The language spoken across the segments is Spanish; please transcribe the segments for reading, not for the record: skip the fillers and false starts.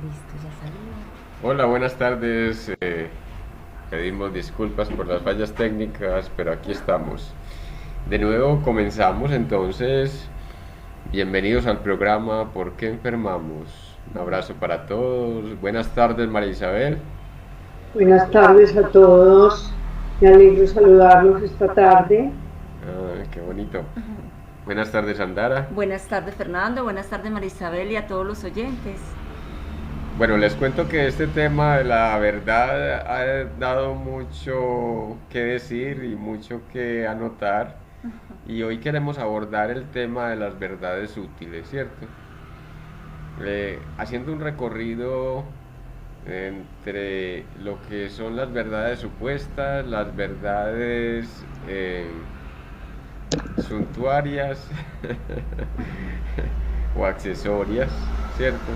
Listo, ya salió. Hola, buenas tardes. Pedimos disculpas por las fallas técnicas, pero aquí estamos. De nuevo comenzamos entonces. Bienvenidos al programa ¿Por qué enfermamos? Un abrazo para todos. Buenas tardes, María Isabel. Buenas tardes a todos. Me alegro saludarlos esta tarde. Qué bonito. Buenas tardes, Andara. Buenas tardes, Fernando. Buenas tardes, Marisabel, y a todos los oyentes. Bueno, les cuento que este tema de la verdad ha dado mucho que decir y mucho que anotar. Y hoy queremos abordar el tema de las verdades útiles, ¿cierto? Haciendo un recorrido entre lo que son las verdades supuestas, las verdades suntuarias o accesorias, ¿cierto?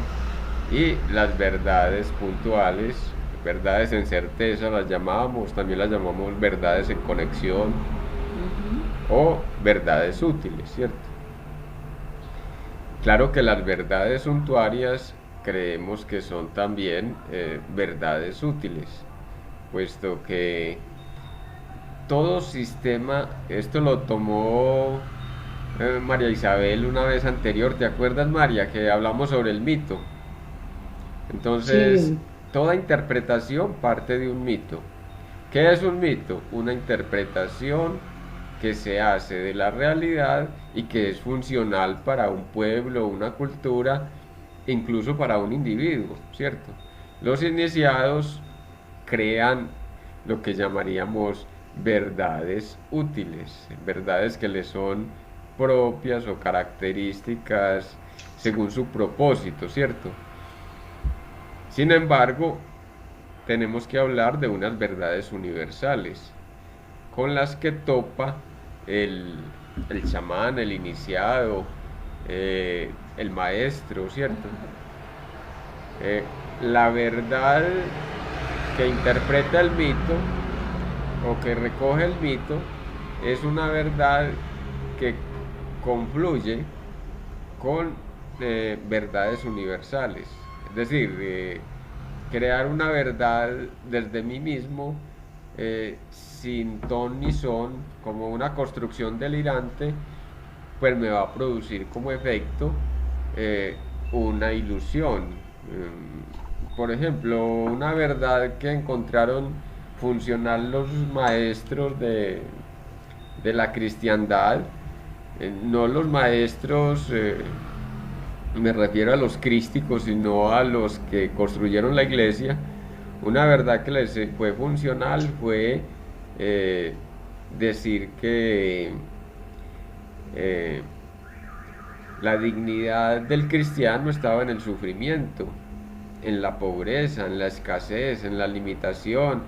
Y las verdades puntuales, verdades en certeza las llamamos, también las llamamos verdades en conexión o verdades útiles, ¿cierto? Claro que las verdades suntuarias creemos que son también verdades útiles, puesto que todo sistema, esto lo tomó María Isabel una vez anterior, ¿te acuerdas, María? Que hablamos sobre el mito. Entonces, Sí, toda interpretación parte de un mito. ¿Qué es un mito? Una interpretación que se hace de la realidad y que es funcional para un pueblo, una cultura, incluso para un individuo, ¿cierto? Los iniciados crean lo que llamaríamos verdades útiles, verdades que les son propias o características según su propósito, ¿cierto? Sin embargo, tenemos que hablar de unas verdades universales con las que topa el, el chamán, el iniciado, el maestro, ¿cierto? Eh, la verdad que interpreta el mito o que recoge el mito es una verdad que confluye con verdades universales. Es decir, crear una verdad desde mí mismo sin ton ni son, como una construcción delirante, pues me va a producir como efecto eh, una ilusión. Por ejemplo, una verdad que encontraron funcional los maestros de la cristiandad, no los maestros, me refiero a los crísticos, sino a los que construyeron la iglesia. Una verdad que les fue funcional fue eh, decir que eh, la dignidad del cristiano estaba en el sufrimiento, en la pobreza, en la escasez, en la limitación,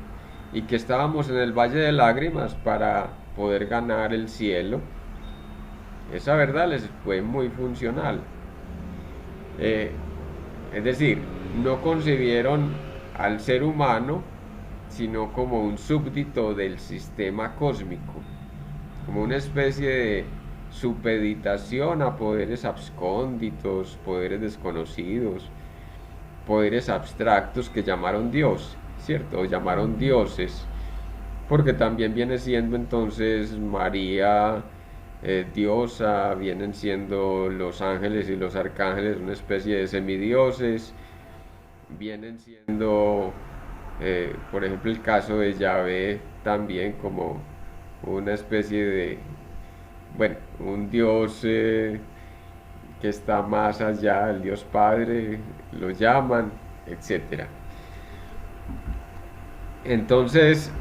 y que estábamos en el valle de lágrimas para poder ganar el cielo. Esa verdad les fue muy funcional. Eh, es decir, no concibieron al ser humano sino como un súbdito del sistema cósmico, como una especie de supeditación a poderes abscónditos, poderes desconocidos, poderes abstractos que llamaron Dios, ¿cierto? O llamaron dioses, porque también viene siendo entonces María diosa, vienen siendo los ángeles y los arcángeles una especie de semidioses, vienen siendo, por ejemplo, el caso de Yahvé también como una especie de, bueno, un dios que está más allá, el Dios Padre, lo llaman, etcétera. Entonces,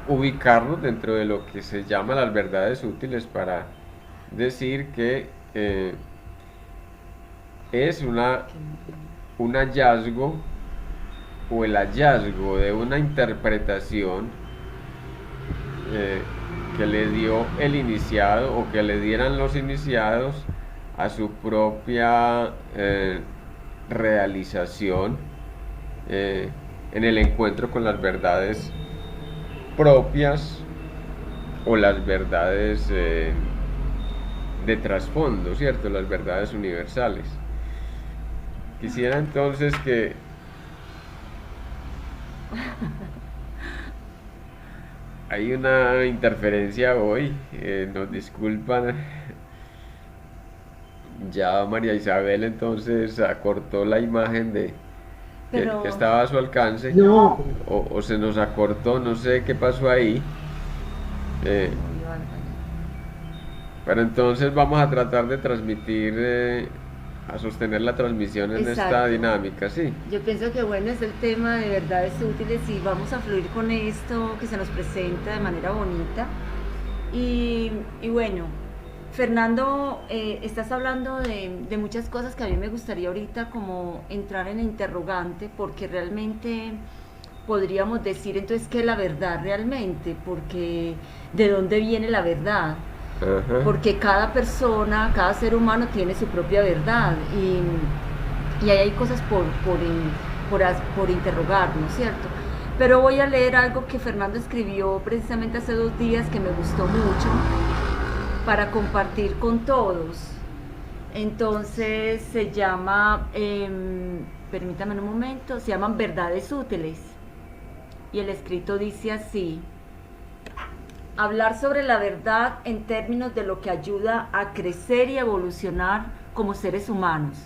ubicarnos dentro de lo que se llama las verdades útiles para decir que es un hallazgo o el hallazgo de una interpretación eh, que le dio el iniciado o que le dieran los iniciados a su propia realización eh, en el encuentro con las verdades propias o las verdades de trasfondo, ¿cierto? Las verdades universales. Quisiera entonces que hay una interferencia hoy, nos disculpan. Ya María Isabel entonces acortó la imagen de Pero que estaba a su alcance, No, o se nos acortó, no sé qué pasó ahí. eh, movió algo allá. pero entonces vamos a tratar de transmitir, a sostener la transmisión en esta Exacto. dinámica, sí. Yo pienso que bueno, es el tema de verdades útiles y vamos a fluir con esto que se nos presenta de manera bonita. Y bueno, Fernando, estás hablando de muchas cosas que a mí me gustaría ahorita como entrar en interrogante, porque realmente podríamos decir entonces qué es la verdad realmente, porque de dónde viene la verdad, Ajá. porque cada persona, cada ser humano tiene su propia verdad y ahí hay cosas por interrogarnos, ¿cierto? Pero voy a leer algo que Fernando escribió precisamente hace 2 días que me gustó mucho para compartir con todos. Entonces se llama, permítame un momento, se llaman Verdades Útiles. Y el escrito dice así: hablar sobre la verdad en términos de lo que ayuda a crecer y evolucionar como seres humanos.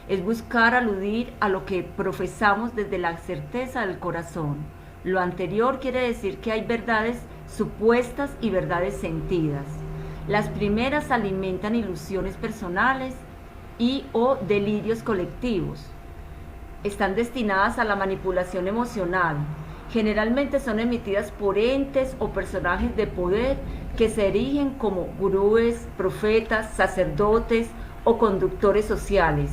Es buscar aludir a lo que profesamos desde la certeza del corazón. Lo anterior quiere decir que hay verdades supuestas y verdades sentidas. Las primeras alimentan ilusiones personales y o delirios colectivos. Están destinadas a la manipulación emocional. Generalmente son emitidas por entes o personajes de poder que se erigen como gurúes, profetas, sacerdotes o conductores sociales,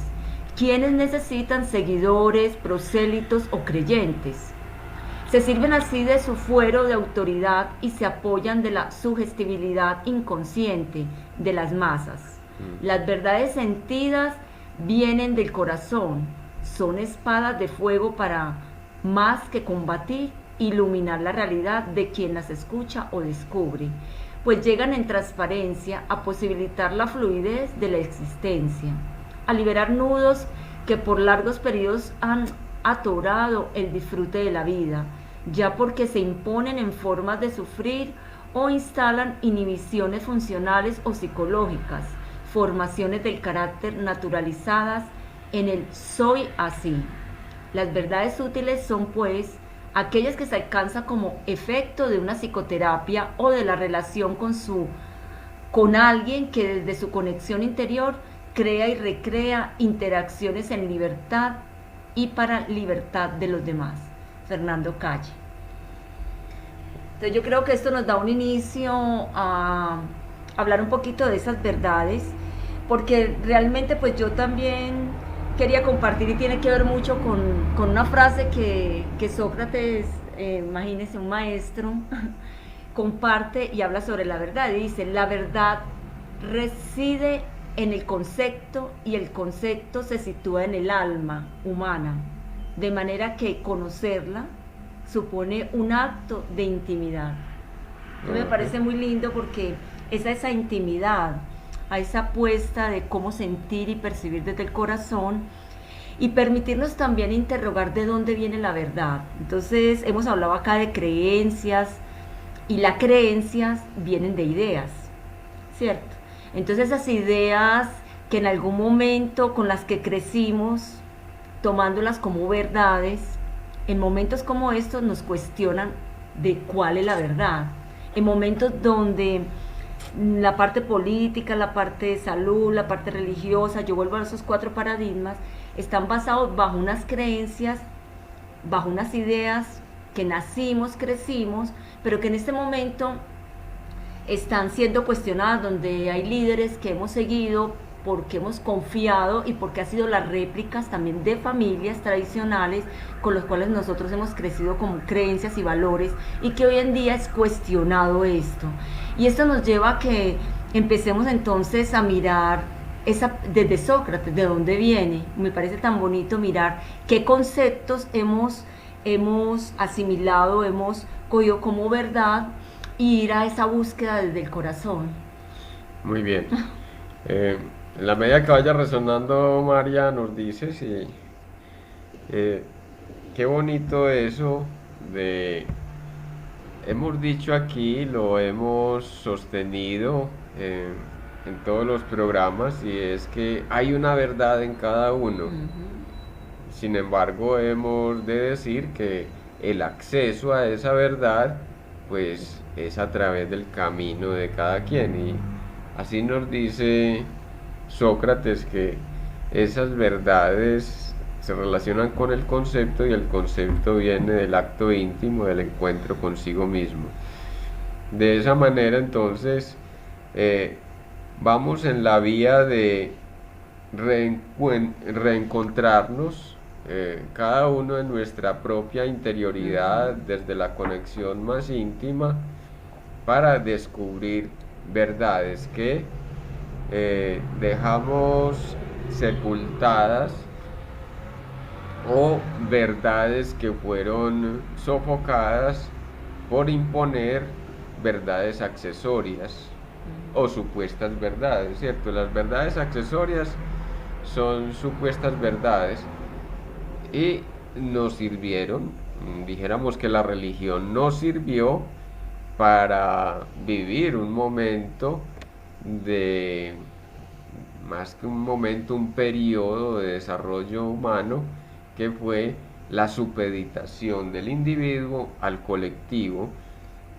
quienes necesitan seguidores, prosélitos o creyentes. Se sirven así de su fuero de autoridad y se apoyan de la sugestibilidad inconsciente de las masas. Las verdades sentidas vienen del corazón, son espadas de fuego para, más que combatir, iluminar la realidad de quien las escucha o descubre, pues llegan en transparencia a posibilitar la fluidez de la existencia, a liberar nudos que por largos periodos han atorado el disfrute de la vida, ya porque se imponen en formas de sufrir o instalan inhibiciones funcionales o psicológicas, formaciones del carácter naturalizadas en el soy así. Las verdades útiles son, pues, aquellas que se alcanzan como efecto de una psicoterapia o de la relación con alguien que desde su conexión interior crea y recrea interacciones en libertad y para libertad de los demás. Fernando Calle. Entonces yo creo que esto nos da un inicio a hablar un poquito de esas verdades, porque realmente pues yo también quería compartir y tiene que ver mucho con una frase que Sócrates, imagínense, un maestro, comparte y habla sobre la verdad. Y dice, la verdad reside en el concepto y el concepto se sitúa en el alma humana, de manera que conocerla supone un acto de intimidad. Me parece muy lindo porque es esa intimidad, a esa apuesta de cómo sentir y percibir desde el corazón y permitirnos también interrogar de dónde viene la verdad. Entonces hemos hablado acá de creencias y las creencias vienen de ideas, ¿cierto? Entonces esas ideas que en algún momento con las que crecimos, tomándolas como verdades, en momentos como estos nos cuestionan de cuál es la verdad. En momentos donde la parte política, la parte de salud, la parte religiosa, yo vuelvo a esos 4 paradigmas, están basados bajo unas creencias, bajo unas ideas que nacimos, crecimos, pero que en este momento están siendo cuestionadas, donde hay líderes que hemos seguido porque hemos confiado y porque han sido las réplicas también de familias tradicionales con los cuales nosotros hemos crecido como creencias y valores, y que hoy en día es cuestionado esto. Y esto nos lleva a que empecemos entonces a mirar desde Sócrates, de dónde viene. Me parece tan bonito mirar qué conceptos hemos asimilado, hemos cogido como verdad, y ir a esa búsqueda desde el corazón. Muy bien. En la medida que vaya resonando, María nos dice si Eh, Qué bonito eso de, hemos dicho aquí, lo hemos sostenido en todos los programas, y es que hay una verdad en cada uno. Ujú. Sin embargo, hemos de decir que el acceso a esa verdad, pues, es a través del camino de cada quien. Y así nos dice Sócrates que esas verdades se relacionan con el concepto, y el concepto viene del acto íntimo, del encuentro consigo mismo. De esa manera, entonces, eh, vamos en la vía de reencontrarnos, cada uno en nuestra propia interioridad, Ujú. desde la conexión más íntima, para descubrir verdades que dejamos sepultadas, o verdades que fueron sofocadas por imponer verdades accesorias o supuestas verdades, ¿cierto? Las verdades accesorias son supuestas verdades y nos sirvieron, dijéramos que la religión nos sirvió para vivir un momento de, más que un momento, un periodo de desarrollo humano, que fue la supeditación del individuo al colectivo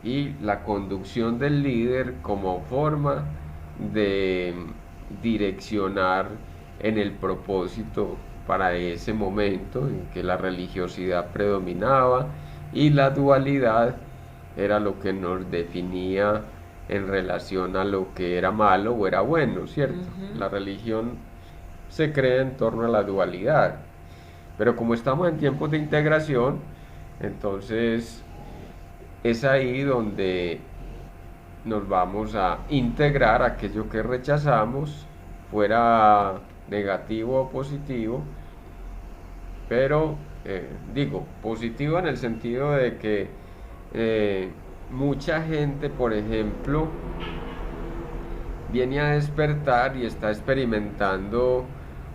y la conducción del líder como forma de direccionar en el propósito para ese momento en que la religiosidad predominaba y la dualidad era lo que nos definía en relación a lo que era malo o era bueno, ¿cierto? Ujú. La religión se crea en torno a la dualidad, pero como estamos en tiempos de integración, entonces es ahí donde nos vamos a integrar aquello que rechazamos, fuera negativo o positivo, pero digo positivo en el sentido de que eh, mucha gente, por ejemplo, viene a despertar y está experimentando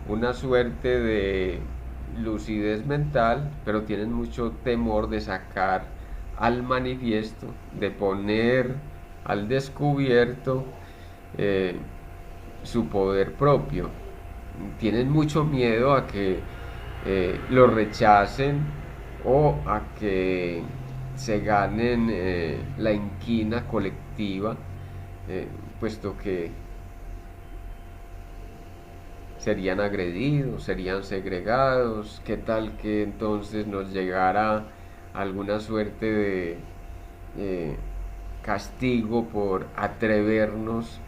una suerte de lucidez mental, pero tienen mucho temor de sacar al manifiesto, de poner al descubierto eh, su poder propio. Tienen mucho miedo a que lo rechacen, o a que se ganen la inquina colectiva, eh, puesto que serían agredidos, serían segregados. ¿Qué tal que entonces nos llegara alguna suerte de eh, castigo por atrevernos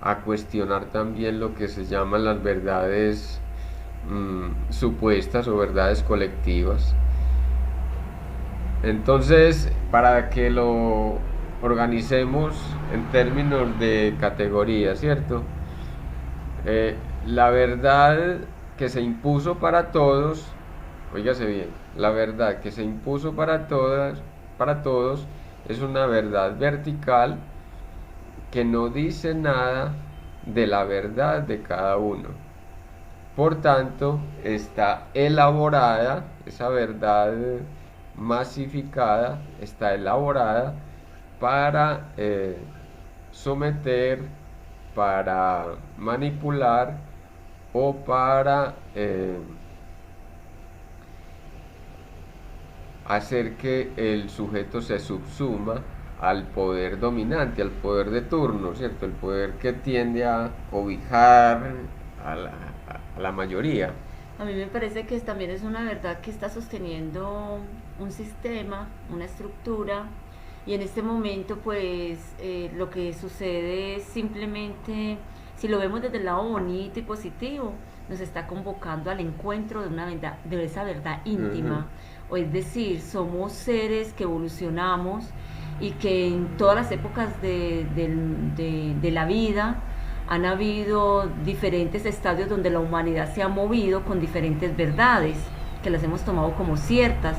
a cuestionar también lo que se llaman las verdades supuestas o verdades colectivas? Entonces, para que lo organicemos en términos de categoría, ¿cierto? Eh, la verdad que se impuso para todos, oígase bien, la verdad que se impuso para todas, para todos, es una verdad vertical que no dice nada de la verdad de cada uno. Por tanto, está elaborada, esa verdad masificada, está elaborada para someter, para manipular, o para hacer que el sujeto se subsuma al poder dominante, al poder de turno, ¿cierto? El poder que tiende a cobijar a la mayoría. A mí me parece que también es una verdad que está sosteniendo un sistema, una estructura, y en este momento pues lo que sucede es simplemente, si lo vemos desde el lado bonito y positivo, nos está convocando al encuentro de una verdad, de esa verdad Ujú. íntima, o es decir, somos seres que evolucionamos y que en todas las épocas de la vida han habido diferentes estadios donde la humanidad se ha movido con diferentes verdades, que las hemos tomado como ciertas,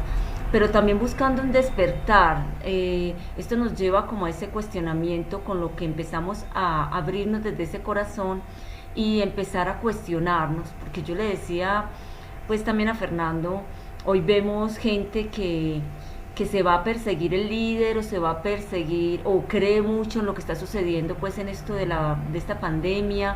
pero también buscando un despertar. Esto nos lleva como a ese cuestionamiento, con lo que empezamos a abrirnos desde ese corazón y empezar a cuestionarnos, porque yo le decía pues también a Fernando Hoy vemos gente que se va a perseguir el líder o se va a perseguir o cree mucho en lo que está sucediendo pues en esto de esta pandemia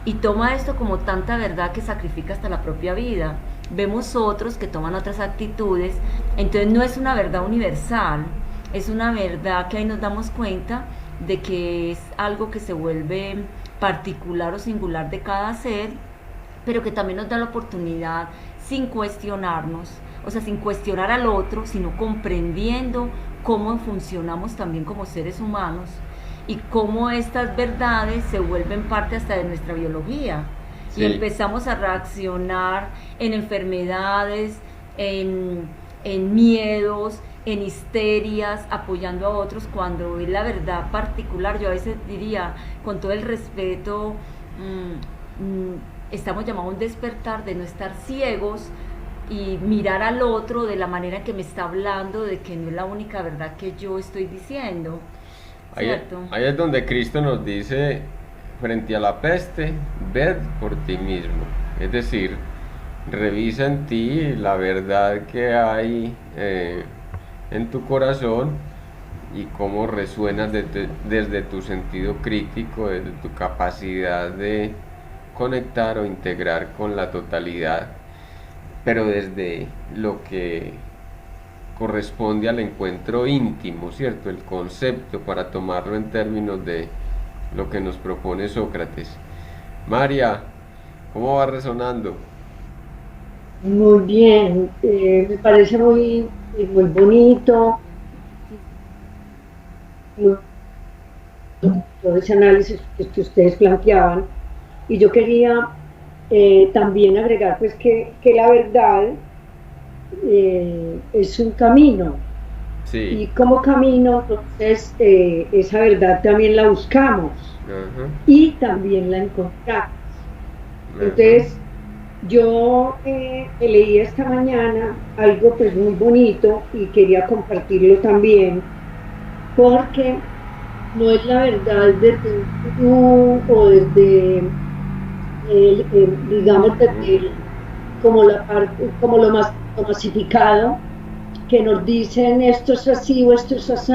y toma esto como tanta verdad que sacrifica hasta la propia vida. Vemos otros que toman otras actitudes, entonces no es una verdad universal, es una verdad que ahí nos damos cuenta de que es algo que se vuelve particular o singular de cada ser, pero que también nos da la oportunidad sin cuestionarnos, o sea, sin cuestionar al otro, sino comprendiendo cómo funcionamos también como seres humanos y cómo estas verdades se vuelven parte hasta de nuestra biología. Sí. Y empezamos a reaccionar en enfermedades, en miedos, en histerias, apoyando a otros, cuando es la verdad particular. Yo a veces diría, con todo el respeto, estamos llamados a un despertar de no estar ciegos y mirar al otro de la manera que me está hablando, de que no es la única verdad que yo estoy diciendo. Ahí es donde Cristo nos dice, frente a la peste, ved por ti mismo. Es decir, revisa en ti la verdad que hay en tu corazón y cómo resuenas desde tu sentido crítico, desde tu capacidad de conectar o integrar con la totalidad, pero desde lo que corresponde al encuentro íntimo, ¿cierto? El concepto, para tomarlo en términos de lo que nos propone Sócrates. María, ¿cómo va resonando? Muy bien, me parece muy bonito todo ese análisis que ustedes planteaban, y yo quería también agregar pues que la verdad es un camino, sí. Y como camino, entonces esa verdad también la buscamos. Uh-huh. Y también la encontramos. Uh-huh. Entonces yo leí esta mañana algo pues muy bonito y quería compartirlo también, porque no es la verdad desde tú o desde digamos desde como la parte, como lo más masificado, que nos dicen esto es así o esto es así,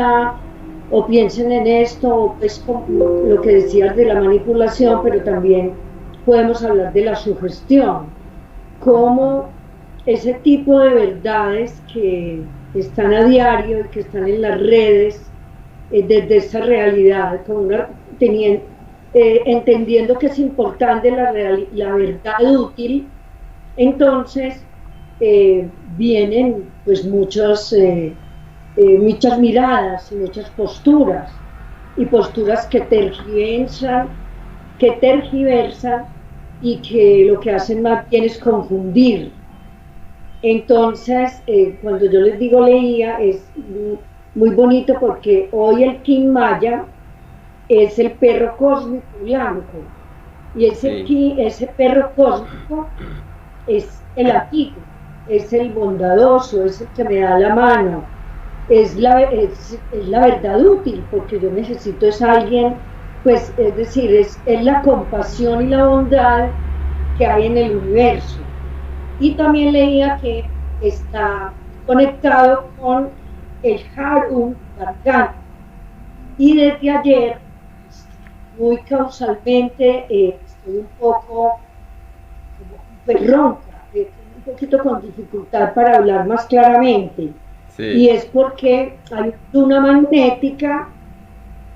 o piensen en esto, o pues como lo que decías de la manipulación, pero también podemos hablar de la sugestión, como ese tipo de verdades que están a diario y que están en las redes, desde esa realidad, entendiendo que es importante la verdad útil. Entonces vienen pues muchas miradas y muchas posturas, y posturas que tergiversan y que lo que hacen más bien es confundir. Entonces cuando yo les digo leía, es muy bonito porque hoy el King Maya es el perro cósmico blanco, y ese perro cósmico es el amigo, es el bondadoso, es el que me da la mano, es la verdad útil, porque yo necesito es alguien, pues es decir, es la compasión y la bondad que hay en el universo. Y también leía que está conectado con el Harum Garganta, y desde ayer muy causalmente estoy un poco ronca, un poquito con dificultad para hablar más claramente. Sí. Y es porque hay una magnética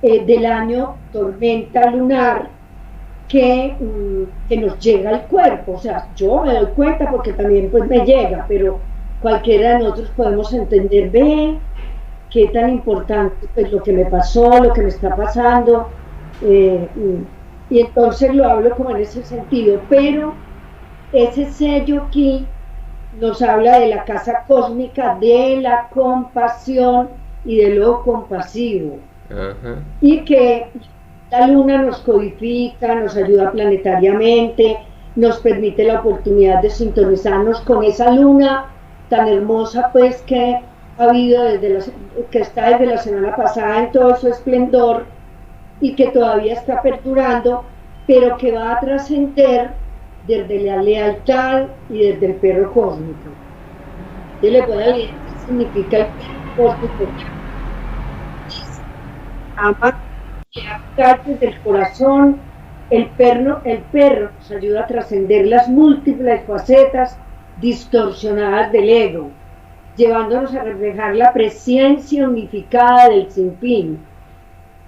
del año tormenta lunar que nos llega al cuerpo. O sea, yo me doy cuenta porque también pues me llega, pero cualquiera de nosotros podemos entender, ve qué tan importante pues lo que me pasó, lo que me está pasando, y entonces lo hablo como en ese sentido, pero ese sello aquí nos habla de la casa cósmica, de la compasión y de lo compasivo. Uh-huh. Y que la luna nos codifica, nos ayuda planetariamente, nos permite la oportunidad de sintonizarnos con esa luna tan hermosa pues que ha habido que está desde la semana pasada en todo su esplendor y que todavía está perdurando, pero que va a trascender desde la lealtad y desde el perro cósmico. Yo le voy a leer qué significa el perro cósmico. Ama partes del corazón. El perro nos ayuda a trascender las múltiples facetas distorsionadas del ego, llevándonos a reflejar la presencia unificada del sinfín.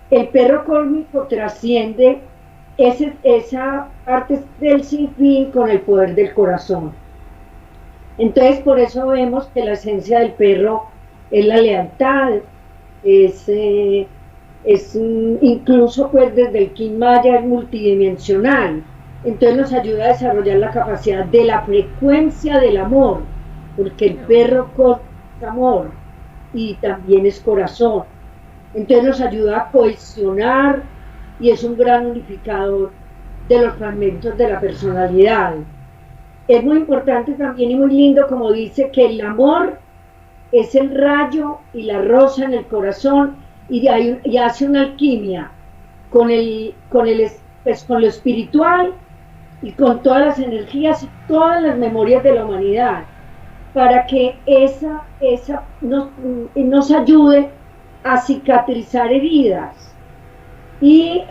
El perro cósmico trasciende esa parte del sinfín con el poder del corazón. Entonces, por eso vemos que la esencia del perro es la lealtad, incluso pues desde el Kin Maya es multidimensional. Entonces nos ayuda a desarrollar la capacidad de la frecuencia del amor, porque el perro es amor y también es corazón. Entonces nos ayuda a cohesionar y es un gran unificador de los fragmentos de la personalidad. Es muy importante también y muy lindo, como dice, que el amor es el rayo y la rosa en el corazón y hace una alquimia con lo espiritual y con todas las energías y todas las memorias de la humanidad, para que esa nos ayude a cicatrizar heridas y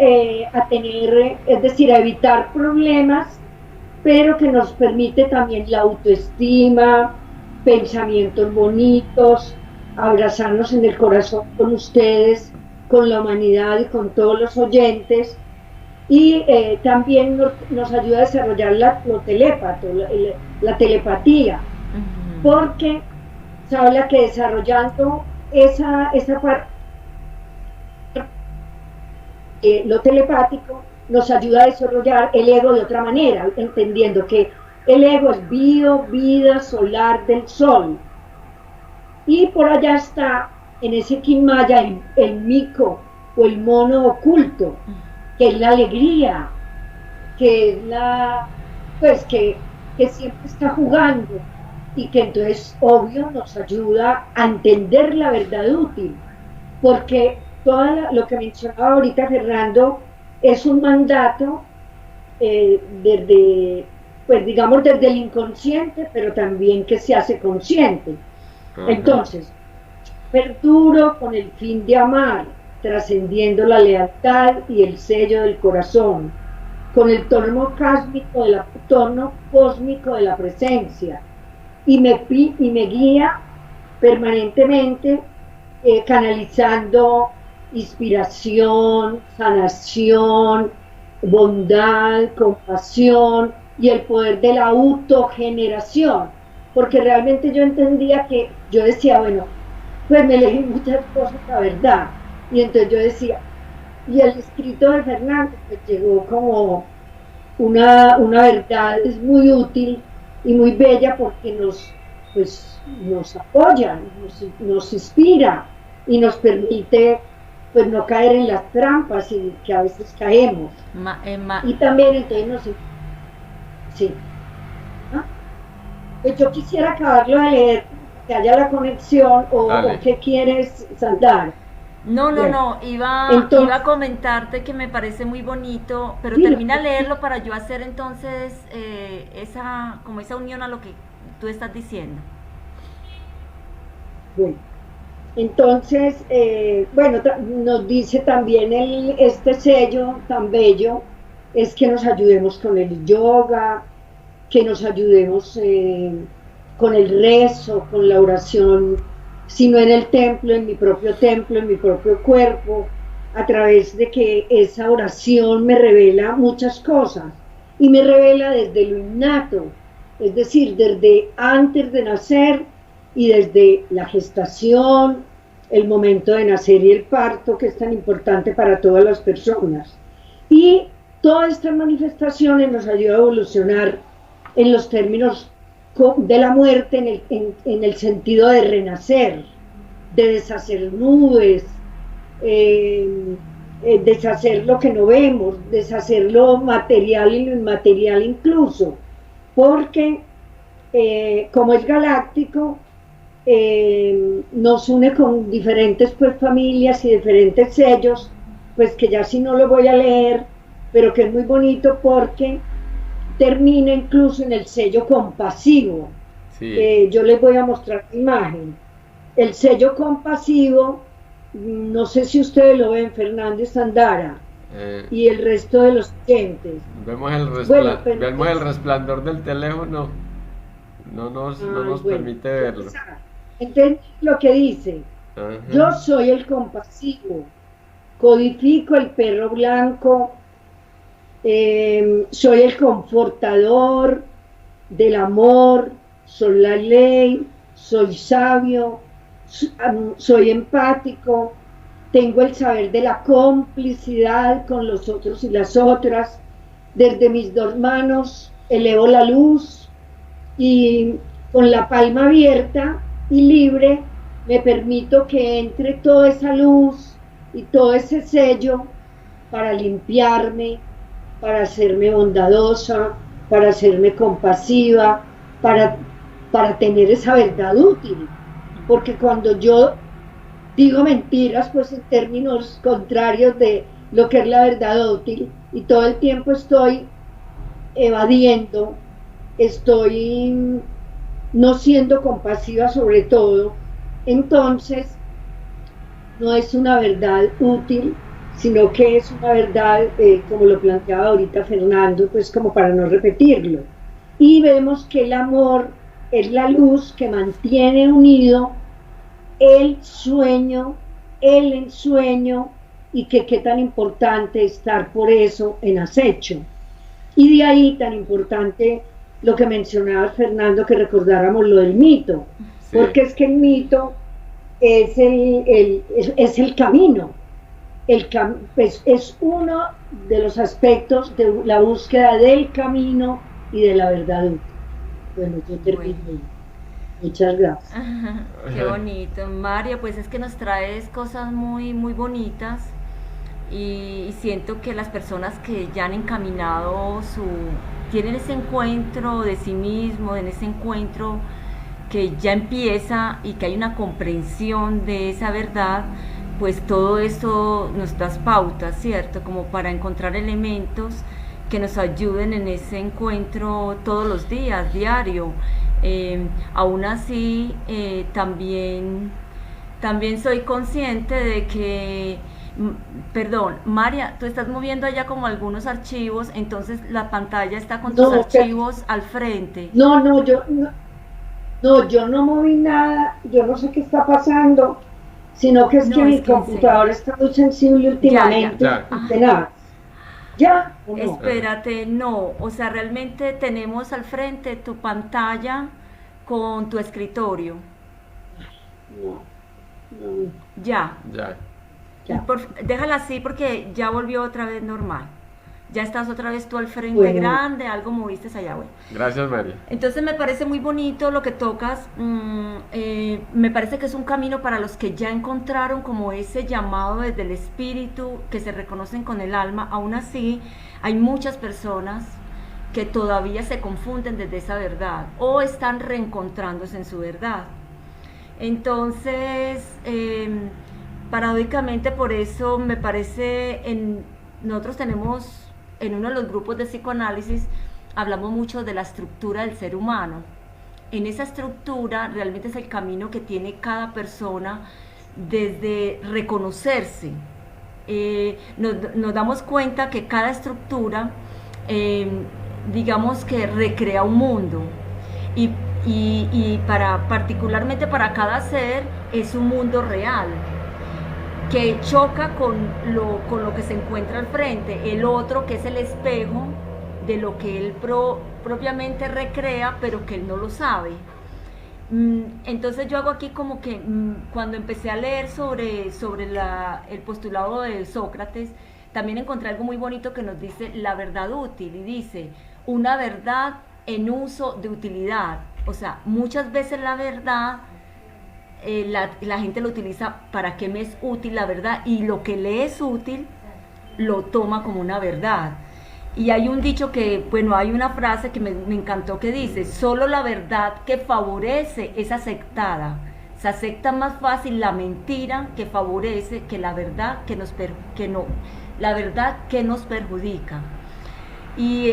a tener, es decir, a evitar problemas, pero que nos permite también la autoestima, pensamientos bonitos, abrazarnos en el corazón con ustedes, con la humanidad y con todos los oyentes, y también nos ayuda a desarrollar lo telépato, la telepatía, porque se habla que desarrollando esa parte, lo telepático, nos ayuda a desarrollar el ego de otra manera, entendiendo que el ego es vida solar del sol. Y por allá está, en ese Kin Maya, el mico o el mono oculto, que es la alegría, que es pues que siempre está jugando y que entonces, obvio, nos ayuda a entender la verdad útil, porque lo que mencionaba ahorita Fernando es un mandato pues digamos desde el inconsciente, pero también que se hace consciente. Entonces, perduro con el fin de amar, trascendiendo la lealtad y el sello del corazón, con el tono cósmico de la presencia, y me guía permanentemente canalizando inspiración, sanación, bondad, compasión y el poder de la autogeneración, porque realmente yo entendía que, yo decía, bueno, pues me elegí muchas cosas, la verdad, y entonces yo decía, y el escrito de Fernando pues llegó como una verdad, es muy útil y muy bella porque nos apoya, nos inspira y nos permite pues no caer en las trampas y que a veces caemos. Y también entonces sí. ¿Ah? Pues yo quisiera acabarlo de leer, que haya la conexión, o qué quieres saltar. No, iba a comentarte que me parece muy bonito, pero sí, termina de leerlo para yo hacer entonces esa unión a lo que tú estás diciendo. Bueno, entonces, nos dice también este sello tan bello, es que nos ayudemos con el yoga, que nos ayudemos con el rezo, con la oración, sino en el templo, en mi propio cuerpo, a través de que esa oración me revela muchas cosas, y me revela desde lo innato, es decir, desde antes de nacer y desde la gestación, el momento de nacer y el parto, que es tan importante para todas las personas. Y todas estas manifestaciones nos ayudan a evolucionar en los términos de la muerte, en el sentido de renacer, de deshacer nubes, deshacer lo que no vemos, deshacer lo material y lo inmaterial incluso, porque como es galáctico, nos une con diferentes pues familias y diferentes sellos, pues que ya si no lo voy a leer, pero que es muy bonito porque termina incluso en el sello compasivo, Sí. Yo les voy a mostrar la imagen. El sello compasivo, no sé si ustedes lo ven, Fernando Sandara Eh, y el resto de los oyentes. Bueno, pero vemos el resplandor del teléfono, no ay, nos bueno, permite verlo. entonces lo que dice, Ajá. yo soy el compasivo, codifico el perro blanco, soy el confortador del amor, soy la ley, soy sabio, soy empático, tengo el saber de la complicidad con los otros y las otras, desde mis dos manos elevo la luz y con la palma abierta y libre me permito que entre toda esa luz y todo ese sello para limpiarme, para hacerme bondadosa, para hacerme compasiva, para, para tener esa verdad útil. Porque cuando yo digo mentiras, pues en términos contrarios de lo que es la verdad útil, y todo el tiempo estoy evadiendo, estoy no siendo compasiva sobre todo, entonces no es una verdad útil, sino que es una verdad, como lo planteaba ahorita Fernando, pues como para no repetirlo. Y vemos que el amor es la luz que mantiene unido el ensueño, y que qué tan importante estar por eso en acecho. Y de ahí tan importante lo que mencionaba Fernando, que recordáramos lo del mito, Sí. porque es que el mito es el camino, pues es uno de los aspectos de la búsqueda del camino y de la verdad útil. Bueno, yo Bueno. termino. Muchas gracias. Ajá, qué bonito. María, pues es que nos traes cosas muy, muy bonitas y siento que las personas que ya han encaminado tienen ese encuentro de sí mismo, en ese encuentro que ya empieza y que hay una comprensión de esa verdad, pues todo esto nos da pautas, ¿cierto? Como para encontrar elementos que nos ayuden en ese encuentro todos los días, diario. Aún así, también soy consciente de que, perdón, María, tú estás moviendo allá como algunos archivos, entonces la pantalla está con tus No, archivos al frente. yo no moví nada, yo no sé qué está pasando, sino que es que No, es mi que en serio. computador está muy sensible últimamente, Ya. y tenaz. ¿Ya o no? Espérate, no, o sea, realmente tenemos al frente tu pantalla con tu escritorio. No, no, Ya, Ya. ya. déjala así porque ya volvió otra vez normal. Ya estás otra vez tú al frente Bueno. grande, algo moviste allá, bueno. Gracias, María. Entonces me parece muy bonito lo que tocas, me parece que es un camino para los que ya encontraron como ese llamado desde el espíritu, que se reconocen con el alma. Aún así hay muchas personas que todavía se confunden desde esa verdad o están reencontrándose en su verdad. Entonces, paradójicamente por eso me parece, nosotros tenemos en uno de los grupos de psicoanálisis, hablamos mucho de la estructura del ser humano. En esa estructura realmente es el camino que tiene cada persona desde reconocerse. Nos damos cuenta que cada estructura, digamos que recrea un mundo y particularmente para cada ser es un mundo real que choca con lo que se encuentra al frente, el otro que es el espejo de lo que él propiamente recrea, pero que él no lo sabe. Entonces yo hago aquí como que cuando empecé a leer sobre el postulado de Sócrates, también encontré algo muy bonito que nos dice la verdad útil, y dice, una verdad en uso de utilidad. O sea, muchas veces la verdad la gente lo utiliza para qué me es útil la verdad, y lo que le es útil lo toma como una verdad. Y hay un dicho que, bueno, hay una frase que me encantó que dice, solo la verdad que favorece es aceptada. Se acepta más fácil la mentira que favorece que la verdad la verdad que nos perjudica. Y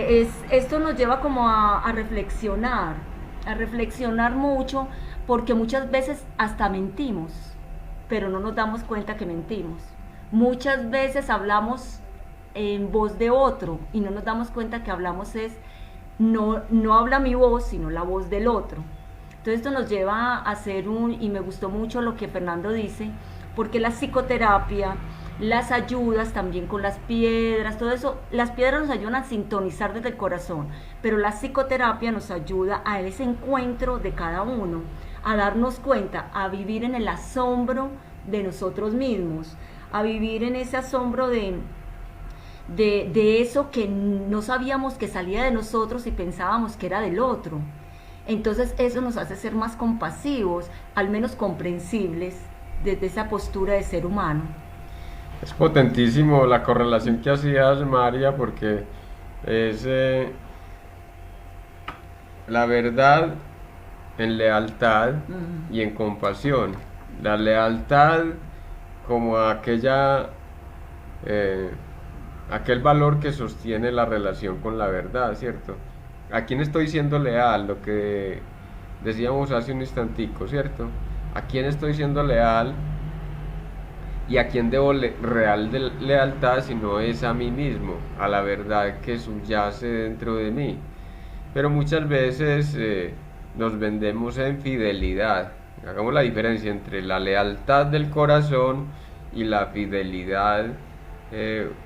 esto nos lleva como a reflexionar. a reflexionar mucho, porque muchas veces hasta mentimos, pero no nos damos cuenta que mentimos. Muchas veces hablamos en voz de otro y no nos damos cuenta que hablamos es, no habla mi voz, sino la voz del otro. Entonces esto nos lleva a hacer y me gustó mucho lo que Fernando dice, porque la psicoterapia, las ayudas también con las piedras, todo eso, las piedras nos ayudan a sintonizar desde el corazón, pero la psicoterapia nos ayuda a ese encuentro de cada uno, a darnos cuenta, a vivir en el asombro de nosotros mismos, a vivir en ese asombro de eso que no sabíamos que salía de nosotros y pensábamos que era del otro. Entonces eso nos hace ser más compasivos, al menos comprensibles, desde esa postura de ser humano. Es potentísimo la correlación que hacías, María, porque es la verdad en lealtad y en compasión. La lealtad como aquel valor que sostiene la relación con la verdad, ¿cierto? ¿A quién estoy siendo leal? Lo que decíamos hace un instantico, ¿cierto? ¿A quién estoy siendo leal? ¿Y a quién debo real de lealtad si no es a mí mismo, a la verdad que subyace dentro de mí? Pero muchas veces nos vendemos en fidelidad. Hagamos la diferencia entre la lealtad del corazón y la fidelidad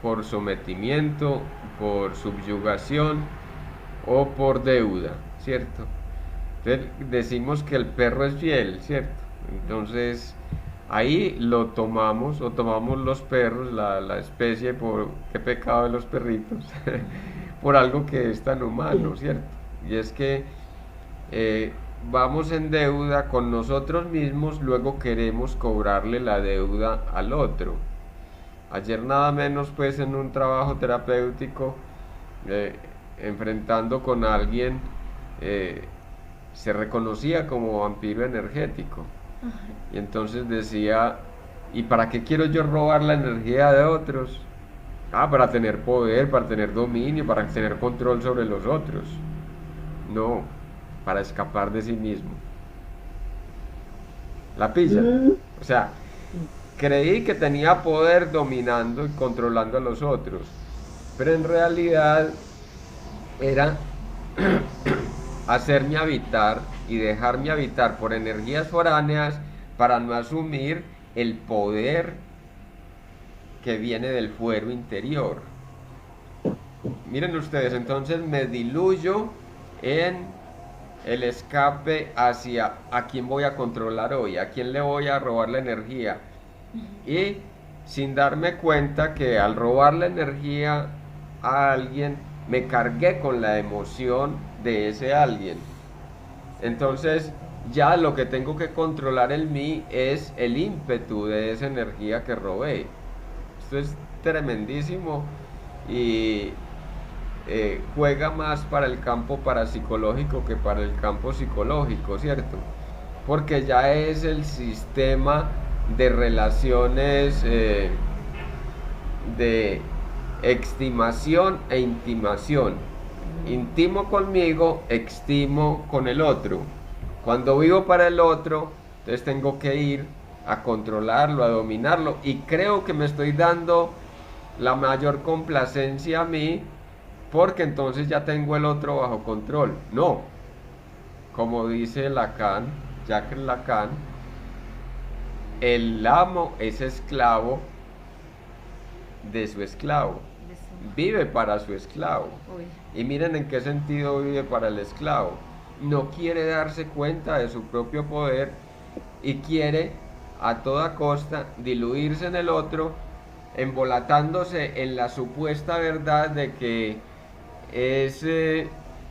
por sometimiento, por subyugación o por deuda, ¿cierto? Entonces decimos que el perro es fiel, ¿cierto? Entonces ahí lo tomamos, o tomamos los perros, la especie, por qué pecado de los perritos, por algo que es tan humano, ¿cierto? Y es que vamos en deuda con nosotros mismos, luego queremos cobrarle la deuda al otro. Ayer nada menos pues en un trabajo terapéutico, enfrentando con alguien, se reconocía como vampiro energético. Y entonces decía, ¿y para qué quiero yo robar la energía de otros? Para tener poder, para tener dominio, para tener control sobre los otros. No, para escapar de sí mismo. ¿La pilla? O sea, creí que tenía poder dominando y controlando a los otros, pero en realidad era hacerme habitar y dejarme habitar por energías foráneas para no asumir el poder que viene del fuero interior. Miren ustedes, entonces me diluyo en el escape hacia a quién voy a controlar hoy, a quién le voy a robar la energía, y sin darme cuenta que al robar la energía a alguien me cargué con la emoción de ese alguien. Entonces ya lo que tengo que controlar en mí es el ímpetu de esa energía que robé. Esto es tremendísimo y juega más para el campo parapsicológico que para el campo psicológico, ¿cierto? Porque ya es el sistema de relaciones de extimación e intimación. Intimo conmigo, extimo con el otro. Cuando vivo para el otro, entonces tengo que ir a controlarlo, a dominarlo, y creo que me estoy dando la mayor complacencia a mí, porque entonces ya tengo el otro bajo control. No, como dice Lacan, Jacques Lacan, el amo es esclavo de su esclavo, vive para su esclavo. Y miren en qué sentido vive para el esclavo. No quiere darse cuenta de su propio poder y quiere a toda costa diluirse en el otro, embolatándose en la supuesta verdad de que es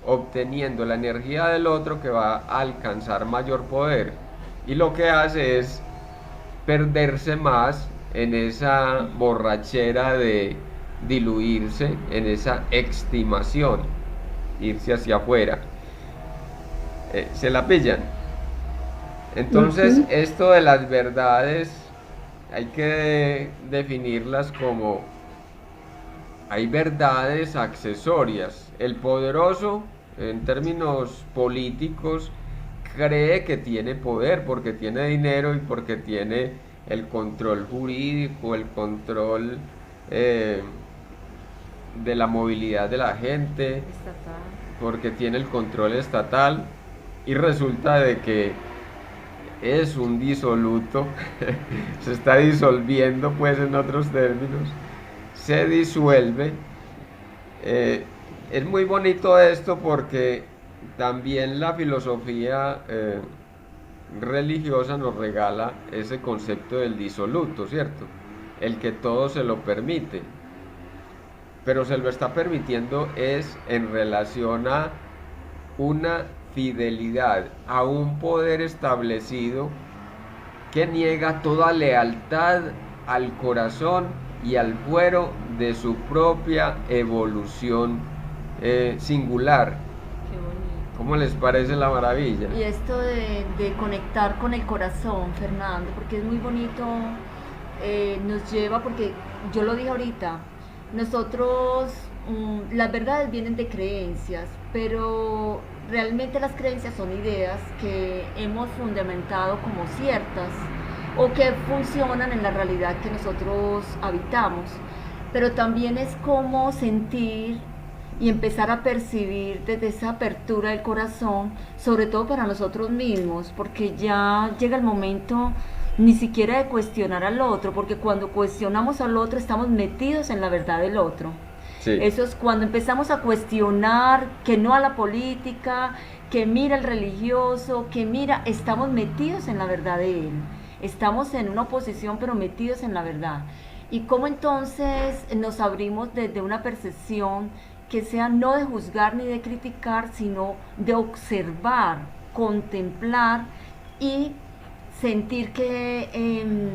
obteniendo la energía del otro que va a alcanzar mayor poder, y lo que hace es perderse más en esa borrachera de diluirse, en esa extimación, irse hacia afuera. ¿Se la pillan? Entonces esto de las verdades hay que definirlas como: hay verdades accesorias. El poderoso en términos políticos, cree que tiene poder porque tiene dinero y porque tiene el control jurídico, el control de la movilidad de la gente, Estatal. porque tiene el control estatal, y resulta de que es un disoluto, se está disolviendo, pues, en otros términos, se disuelve. Es muy bonito esto porque también la filosofía religiosa nos regala ese concepto del disoluto, ¿cierto? El que todo se lo permite, pero se lo está permitiendo es en relación a una fidelidad a un poder establecido que niega toda lealtad al corazón y al fuero de su propia evolución singular. Qué bonito. ¿Cómo les parece la maravilla? Y esto de conectar con el corazón, Fernando, porque es muy bonito, nos lleva, porque yo lo dije ahorita, nosotros, las verdades vienen de creencias, pero realmente las creencias son ideas que hemos fundamentado como ciertas o que funcionan en la realidad que nosotros habitamos, pero también es como sentir y empezar a percibir desde esa apertura del corazón, sobre todo para nosotros mismos, porque ya llega el momento ni siquiera de cuestionar al otro, porque cuando cuestionamos al otro estamos metidos en la verdad del otro. Sí. Eso es cuando empezamos a cuestionar que no a la política, que mira el religioso, que mira, estamos metidos en la verdad de él. Estamos en una oposición, pero metidos en la verdad. Y cómo entonces nos abrimos desde una percepción que sea no de juzgar ni de criticar, sino de observar, contemplar y sentir que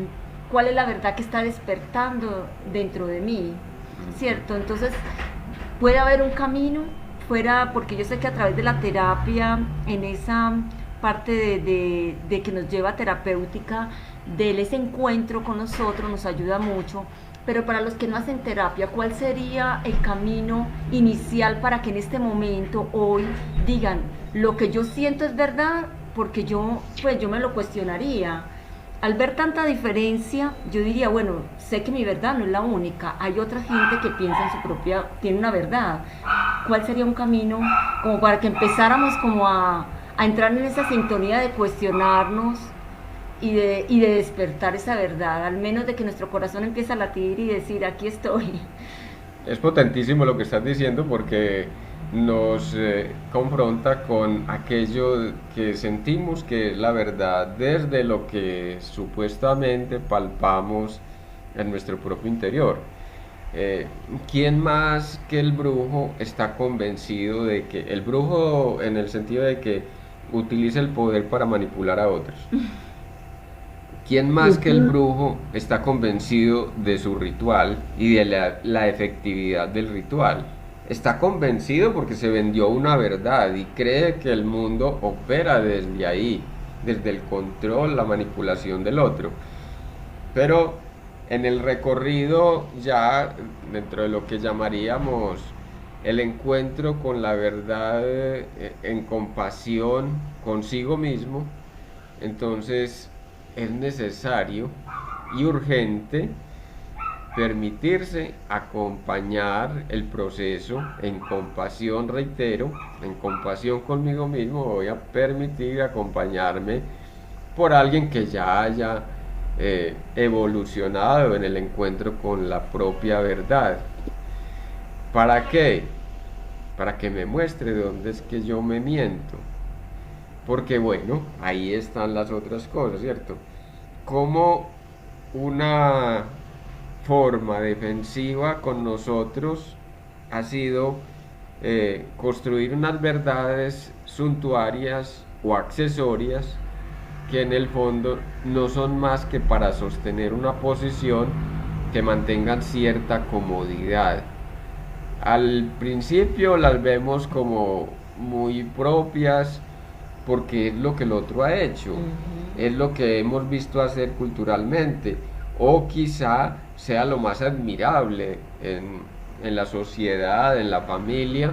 cuál es la verdad que está despertando dentro de mí, ¿cierto? Entonces puede haber un camino fuera, porque yo sé que a través de la terapia, en esa parte de que nos lleva a terapéutica, de ese encuentro con nosotros, nos ayuda mucho. Pero para los que no hacen terapia, ¿cuál sería el camino inicial para que en este momento, hoy, digan, lo que yo siento es verdad? Porque yo me lo cuestionaría. Al ver tanta diferencia, yo diría, bueno, sé que mi verdad no es la única, hay otra gente que piensa en su propia, tiene una verdad. ¿Cuál sería un camino como para que empezáramos como a entrar en esa sintonía de cuestionarnos y de despertar esa verdad, al menos de que nuestro corazón empiece a latir y decir, aquí estoy? Es potentísimo lo que estás diciendo porque nos confronta con aquello que sentimos que es la verdad desde lo que supuestamente palpamos en nuestro propio interior. ¿Quién más que el brujo está convencido de que, el brujo en el sentido de que utiliza el poder para manipular a otros? ¿Quién más que el brujo está convencido de su ritual y de la efectividad del ritual? Está convencido porque se vendió una verdad y cree que el mundo opera desde ahí, desde el control, la manipulación del otro. Pero en el recorrido ya dentro de lo que llamaríamos el encuentro con la verdad en compasión consigo mismo, entonces es necesario y urgente permitirse acompañar el proceso en compasión, reitero, en compasión conmigo mismo. Voy a permitir acompañarme por alguien que ya haya evolucionado en el encuentro con la propia verdad. ¿Para qué? Para que me muestre dónde es que yo me miento. Porque bueno, ahí están las otras cosas, ¿cierto? Como una forma defensiva con nosotros ha sido construir unas verdades suntuarias o accesorias que en el fondo no son más que para sostener una posición que mantengan cierta comodidad. Al principio las vemos como muy propias porque es lo que el otro ha hecho, es lo que hemos visto hacer culturalmente, o quizá sea lo más admirable en la sociedad, en la familia,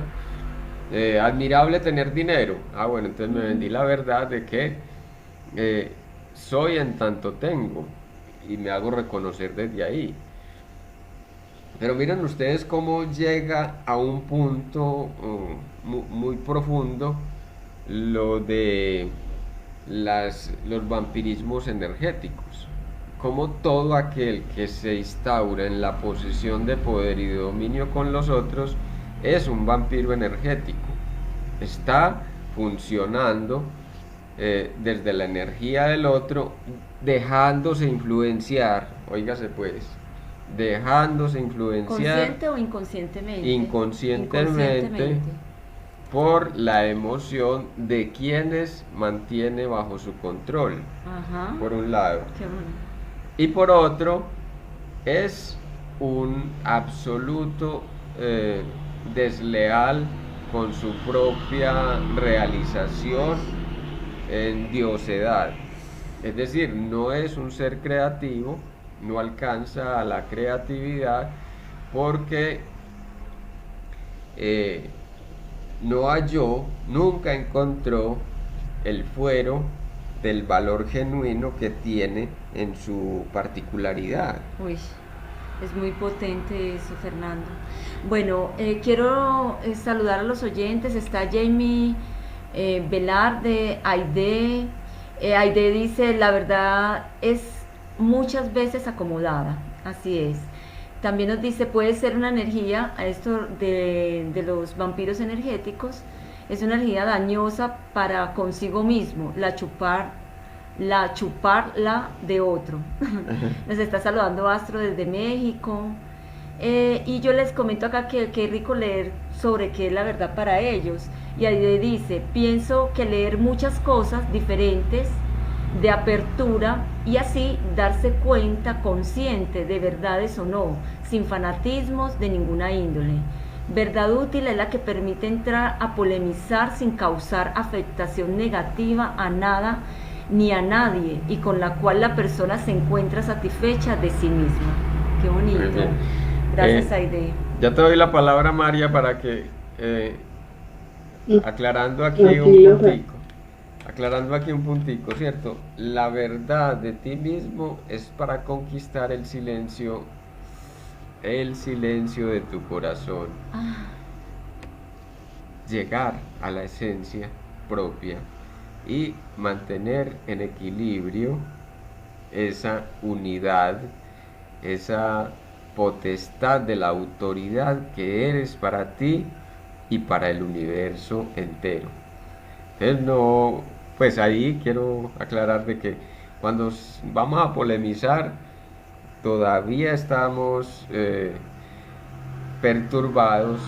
admirable tener dinero. Ah, bueno, entonces me vendí la verdad de que soy en tanto tengo y me hago reconocer desde ahí. Pero miren ustedes cómo llega a un punto muy profundo lo de los vampirismos energéticos. Como todo aquel que se instaura en la posición de poder y de dominio con los otros es un vampiro energético. Está funcionando desde la energía del otro, dejándose influenciar, óigase pues, dejándose influenciar ¿Consciente o inconscientemente? inconscientemente por la emoción de quienes mantiene bajo su control, Ajá. por un lado. Qué bueno. Y por otro, es un absoluto desleal con su propia realización en diosedad. Es decir, no es un ser creativo, no alcanza a la creatividad porque no halló, nunca encontró el fuero del valor genuino que tiene en su particularidad. Uy, es muy potente eso, Fernando. Bueno, quiero saludar a los oyentes. Está Jamie Velarde, Aide. Aide dice, la verdad es muchas veces acomodada. Así es. También nos dice, puede ser una energía, a esto de los vampiros energéticos, es una energía dañosa para consigo mismo, chuparla de otro. Nos está saludando Astro desde México. Y yo les comento acá que es rico leer sobre qué es la verdad para ellos. Y ahí dice, pienso que leer muchas cosas diferentes de apertura y así darse cuenta consciente de verdades o no, sin fanatismos de ninguna índole. Verdad útil es la que permite entrar a polemizar sin causar afectación negativa a nada ni a nadie y con la cual la persona se encuentra satisfecha de sí misma. Qué bonito. Gracias, Aide. Ya te doy la palabra, María, para que aclarando aquí un puntico, ¿cierto? La verdad de ti mismo es para conquistar el silencio de tu corazón. Llegar a la esencia propia y mantener en equilibrio esa unidad, esa potestad de la autoridad que eres para ti y para el universo entero. Entonces no, pues ahí quiero aclarar de que cuando vamos a polemizar todavía estamos perturbados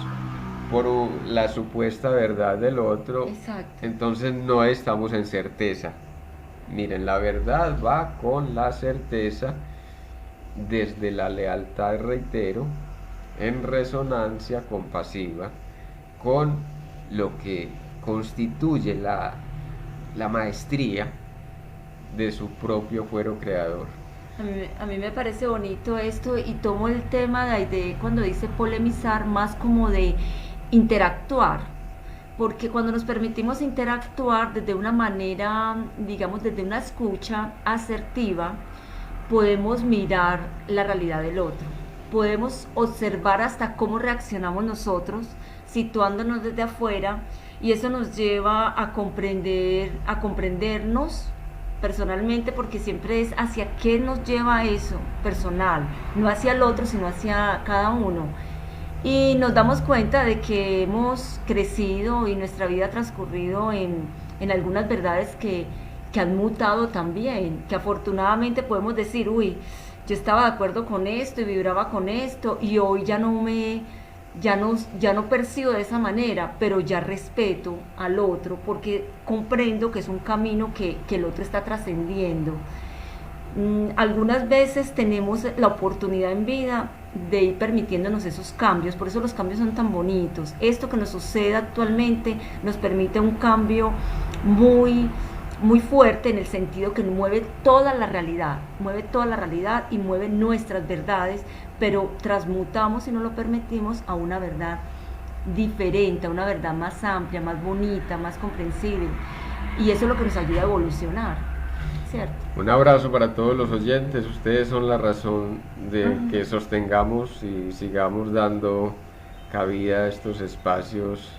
por la supuesta verdad del otro. Exacto. Entonces no estamos en certeza. Miren, la verdad va con la certeza desde la lealtad, reitero, en resonancia compasiva con lo que constituye la maestría de su propio fuero creador. A mí me parece bonito esto y tomo el tema de cuando dice polemizar más como de interactuar, porque cuando nos permitimos interactuar desde una manera, digamos, desde una escucha asertiva, podemos mirar la realidad del otro, podemos observar hasta cómo reaccionamos nosotros, situándonos desde afuera, y eso nos lleva a comprendernos personalmente, porque siempre es hacia qué nos lleva eso personal, no hacia el otro, sino hacia cada uno. Y nos damos cuenta de que hemos crecido y nuestra vida ha transcurrido en algunas verdades que han mutado también, que afortunadamente podemos decir, uy, yo estaba de acuerdo con esto y vibraba con esto y hoy ya no percibo de esa manera, pero ya respeto al otro porque comprendo que es un camino que el otro está trascendiendo. Algunas veces tenemos la oportunidad en vida de ir permitiéndonos esos cambios, por eso los cambios son tan bonitos. Esto que nos sucede actualmente nos permite un cambio muy fuerte, en el sentido que mueve toda la realidad y mueve nuestras verdades, pero transmutamos, si no lo permitimos, a una verdad diferente, a una verdad más amplia, más bonita, más comprensible. Y eso es lo que nos ayuda a evolucionar, ¿cierto? Un abrazo para todos los oyentes. Ustedes son la razón de que sostengamos y sigamos dando cabida a estos espacios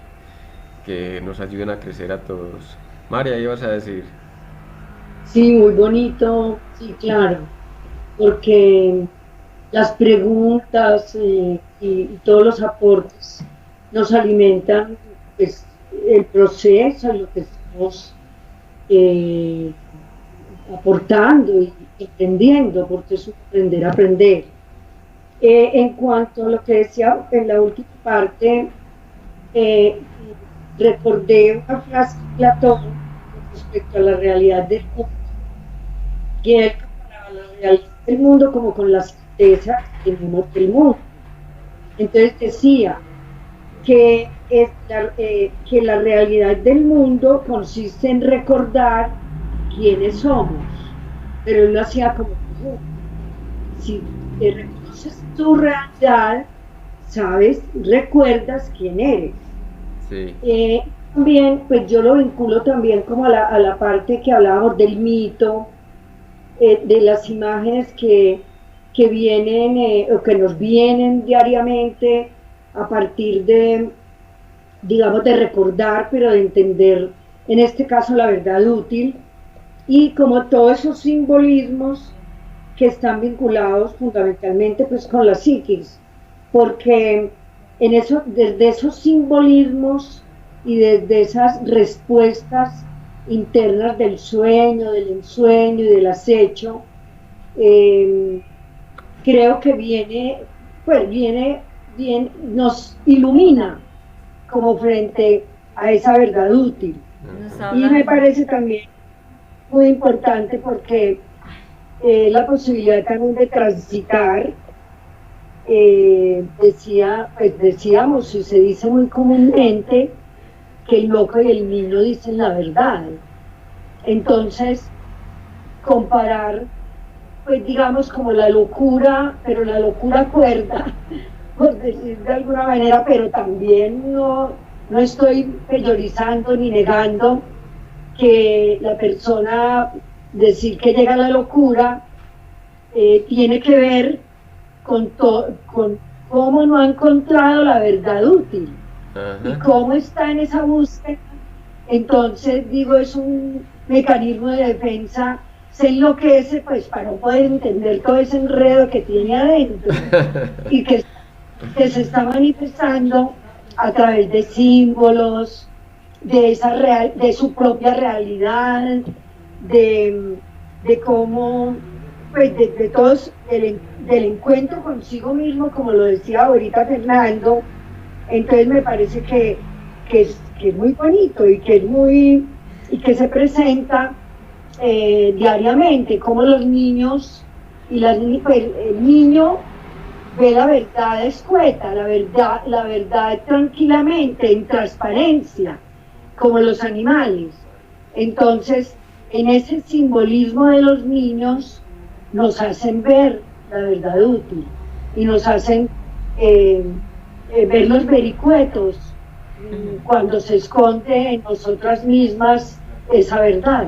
que nos ayuden a crecer a todos. María, ibas a decir. Sí, muy bonito, sí, claro, porque las preguntas y todos los aportes nos alimentan pues, el proceso, lo que estamos eh, aportando y aprendiendo, porque es un aprender a aprender. En cuanto a lo que decía en la última parte, eh, recordé una frase de Platón respecto a la realidad del mundo, que él comparaba la realidad del mundo como con la certeza que tenemos del mundo. Entonces decía que, que la realidad del mundo consiste en recordar quiénes somos, pero él lo hacía como si reconoces tu realidad, sabes, recuerdas quién eres. Sí. También, pues yo lo vinculo también como a la parte que hablábamos del mito, de las imágenes que vienen o que nos vienen diariamente a partir de, digamos, de recordar, pero de entender, en este caso, la verdad útil, y como todos esos simbolismos que están vinculados fundamentalmente pues con la psiquis, porque en eso, desde esos simbolismos y desde esas respuestas internas del sueño, del ensueño y del acecho, creo que viene, nos ilumina como frente a esa verdad útil. Y me parece también muy importante porque la posibilidad también de transitar, decíamos, y se dice muy comúnmente, que el loco y el niño dicen la verdad. Entonces, comparar, pues digamos, como la locura, pero la locura cuerda, por decir de alguna manera, pero también no estoy peyorizando ni negando que la persona decir que llega a la locura tiene que ver con cómo no ha encontrado la verdad útil. Ajá. Y cómo está en esa búsqueda. Entonces digo, es un mecanismo de defensa, se enloquece pues para no poder entender todo ese enredo que tiene adentro y que se está manifestando a través de símbolos, de su propia realidad, de cómo, pues de todos, del encuentro consigo mismo, como lo decía ahorita Fernando. Entonces me parece que es muy bonito y que se presenta diariamente, como los niños y pues, el niño ve la verdad escueta, la verdad tranquilamente, en transparencia, como los animales. Entonces, en ese simbolismo de los niños nos hacen ver la verdad útil y nos hacen ver los vericuetos cuando se esconde en nosotras mismas esa verdad.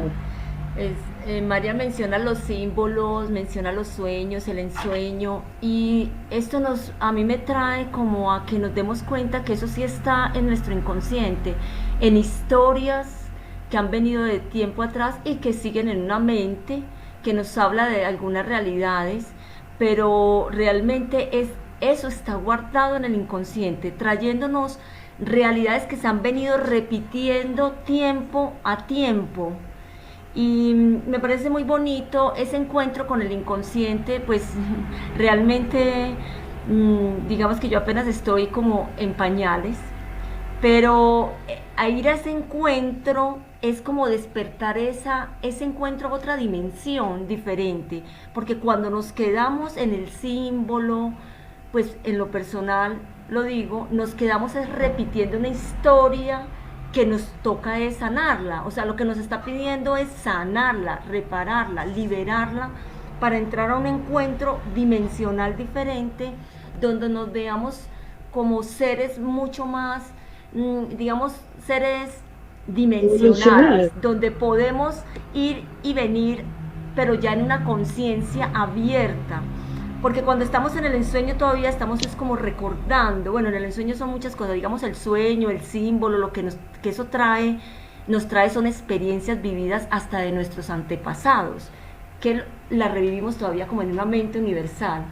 María menciona los símbolos, menciona los sueños, el ensueño, y esto a mí me trae como a que nos demos cuenta que eso sí está en nuestro inconsciente, en historias que han venido de tiempo atrás y que siguen en una mente que nos habla de algunas realidades, pero realmente eso está guardado en el inconsciente, trayéndonos realidades que se han venido repitiendo tiempo a tiempo. Y me parece muy bonito ese encuentro con el inconsciente, pues realmente digamos que yo apenas estoy como en pañales, pero a ir a ese encuentro es como despertar ese encuentro a otra dimensión diferente, porque cuando nos quedamos en el símbolo, pues en lo personal lo digo, nos quedamos repitiendo una historia que nos toca es sanarla, o sea, lo que nos está pidiendo es sanarla, repararla, liberarla, para entrar a un encuentro dimensional diferente, donde nos veamos como seres mucho más, digamos, seres dimensionales, Dimensional. donde podemos ir y venir, pero ya en una conciencia abierta. Porque cuando estamos en el ensueño todavía estamos es como recordando, bueno, en el ensueño son muchas cosas, digamos el sueño, el símbolo, lo que, que eso trae, nos trae son experiencias vividas hasta de nuestros antepasados, que las revivimos todavía como en una mente universal.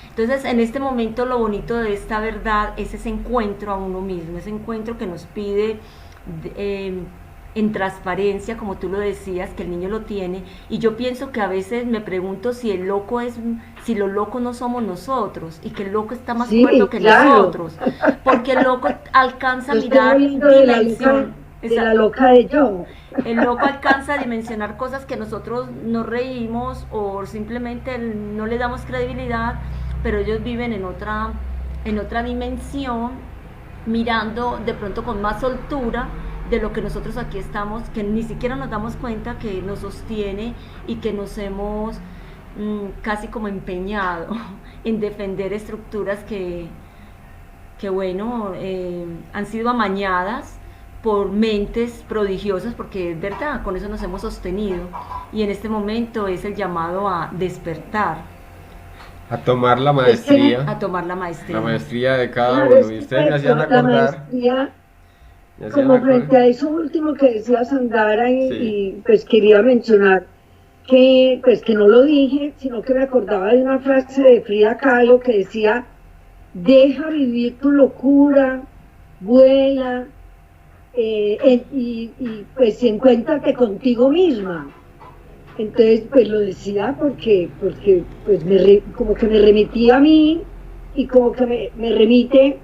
Entonces, en este momento lo bonito de esta verdad es ese encuentro a uno mismo, ese encuentro que nos pide en transparencia, como tú lo decías, que el niño lo tiene. Y yo pienso que a veces me pregunto si el loco es, si los locos no somos nosotros, y que el loco está más cuerdo que nosotros, porque el loco alcanza a mirar dimensión. De la loca de yo. El loco alcanza a dimensionar cosas que nosotros nos reímos o simplemente no le damos credibilidad, pero ellos viven en otra dimensión, mirando de pronto con más soltura de lo que nosotros aquí estamos, que ni siquiera nos damos cuenta que nos sostiene y que nos hemos casi como empeñado en defender estructuras que bueno, han sido amañadas por mentes prodigiosas, porque es verdad, con eso nos hemos sostenido, y en este momento es el llamado a despertar, a tomar la maestría, la maestría de cada uno. Y ustedes me hacían acordar, como frente a eso último que decía Sandara, y pues quería mencionar que pues que no lo dije, sino que me acordaba de una frase de Frida Kahlo que decía: deja vivir tu locura, vuela, y pues encuéntrate contigo misma. Entonces pues lo decía porque pues como que me remitía a mí, y como que me remite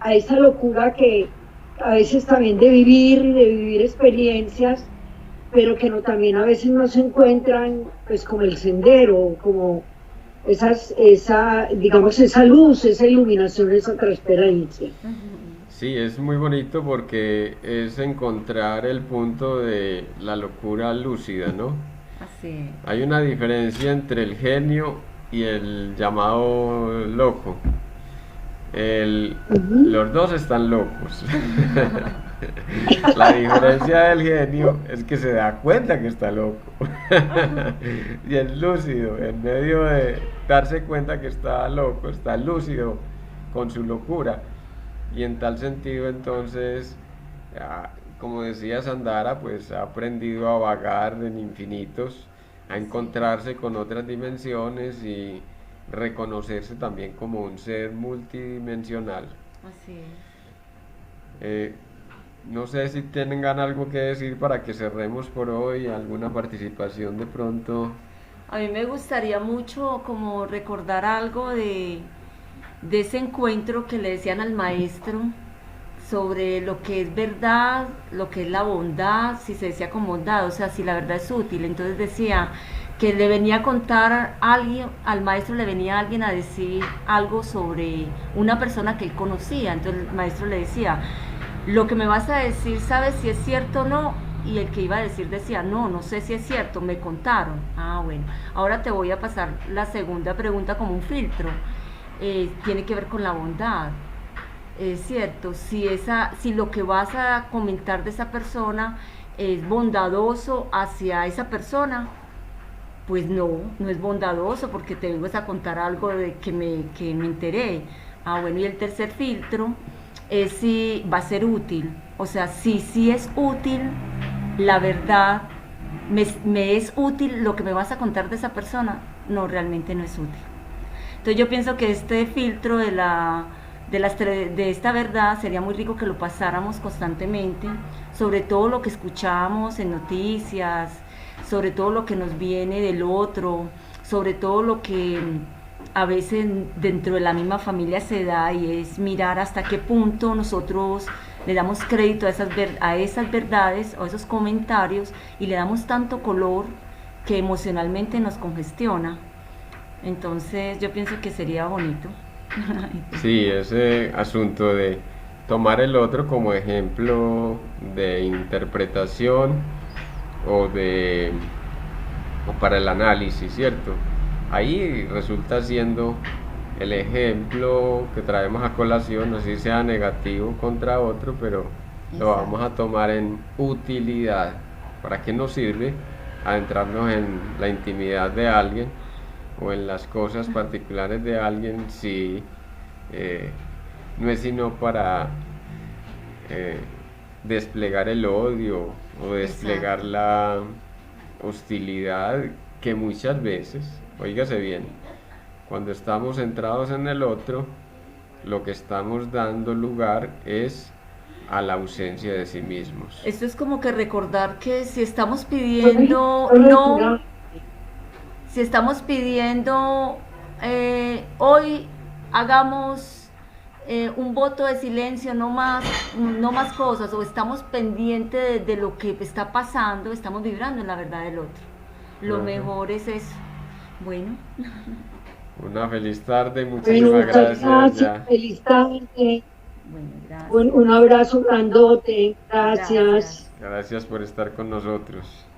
a esa locura que a veces también de vivir experiencias, pero que no, también a veces no se encuentran pues como el sendero, como digamos esa luz, esa iluminación, esa transparencia. Sí, es muy bonito porque es encontrar el punto de la locura lúcida, ¿no? Así. Hay una diferencia entre el genio y el llamado loco. Los dos están locos. La diferencia del genio es que se da cuenta que está loco. Y es lúcido, en medio de darse cuenta que está loco, está lúcido con su locura. Y en tal sentido, entonces, como decía Sandara, pues ha aprendido a vagar en infinitos, a encontrarse con otras dimensiones y reconocerse también como un ser multidimensional. Así es. No sé si tengan algo que decir para que cerremos por hoy, alguna participación de pronto. A mí me gustaría mucho como recordar algo de ese encuentro que le decían al maestro sobre lo que es verdad, lo que es la bondad, si se decía con bondad, o sea, si la verdad es útil. Entonces decía que le venía a contar a alguien, al maestro le venía alguien a decir algo sobre una persona que él conocía. Entonces el maestro le decía: lo que me vas a decir, ¿sabes si es cierto o no? Y el que iba a decir decía: no sé si es cierto, me contaron. Bueno, ahora te voy a pasar la segunda pregunta como un filtro. Tiene que ver con la bondad. Es cierto, si lo que vas a comentar de esa persona es bondadoso hacia esa persona, pues no es bondadoso, porque te vengo a contar algo de que me enteré. Bueno, y el tercer filtro es si va a ser útil, o sea, si es útil la verdad, me es útil lo que me vas a contar de esa persona. No, realmente no es útil. Entonces yo pienso que este filtro de esta verdad sería muy rico que lo pasáramos constantemente, sobre todo lo que escuchamos en noticias, sobre todo lo que nos viene del otro, sobre todo lo que a veces dentro de la misma familia se da, y es mirar hasta qué punto nosotros le damos crédito a esas verdades o a esos comentarios, y le damos tanto color que emocionalmente nos congestiona. Entonces yo pienso que sería bonito. Sí, ese asunto de tomar el otro como ejemplo de interpretación o para el análisis, ¿cierto? Ahí resulta siendo el ejemplo que traemos a colación, así sea negativo contra otro, pero lo Exacto. vamos a tomar en utilidad. ¿Para qué nos sirve adentrarnos en la intimidad de alguien o en las cosas particulares de alguien si eh, no es sino para eh, desplegar el odio o desplegar Exacto. la hostilidad que muchas veces, oígase bien, cuando estamos centrados en el otro, lo que estamos dando lugar es a la ausencia de sí mismos. Esto es como que recordar que si estamos Soy, pidiendo soy no, natural. si estamos pidiendo hoy hagamos un voto de silencio, no más, no más cosas, o estamos pendientes de lo que está pasando, estamos vibrando en la verdad del otro. Lo Ajá. mejor es eso. Bueno, Una feliz tarde, Bueno, muchísimas muchas gracias gracias, ya. feliz tarde, bueno, gracias. un abrazo grandote, Gracias. gracias. Gracias por estar con nosotros.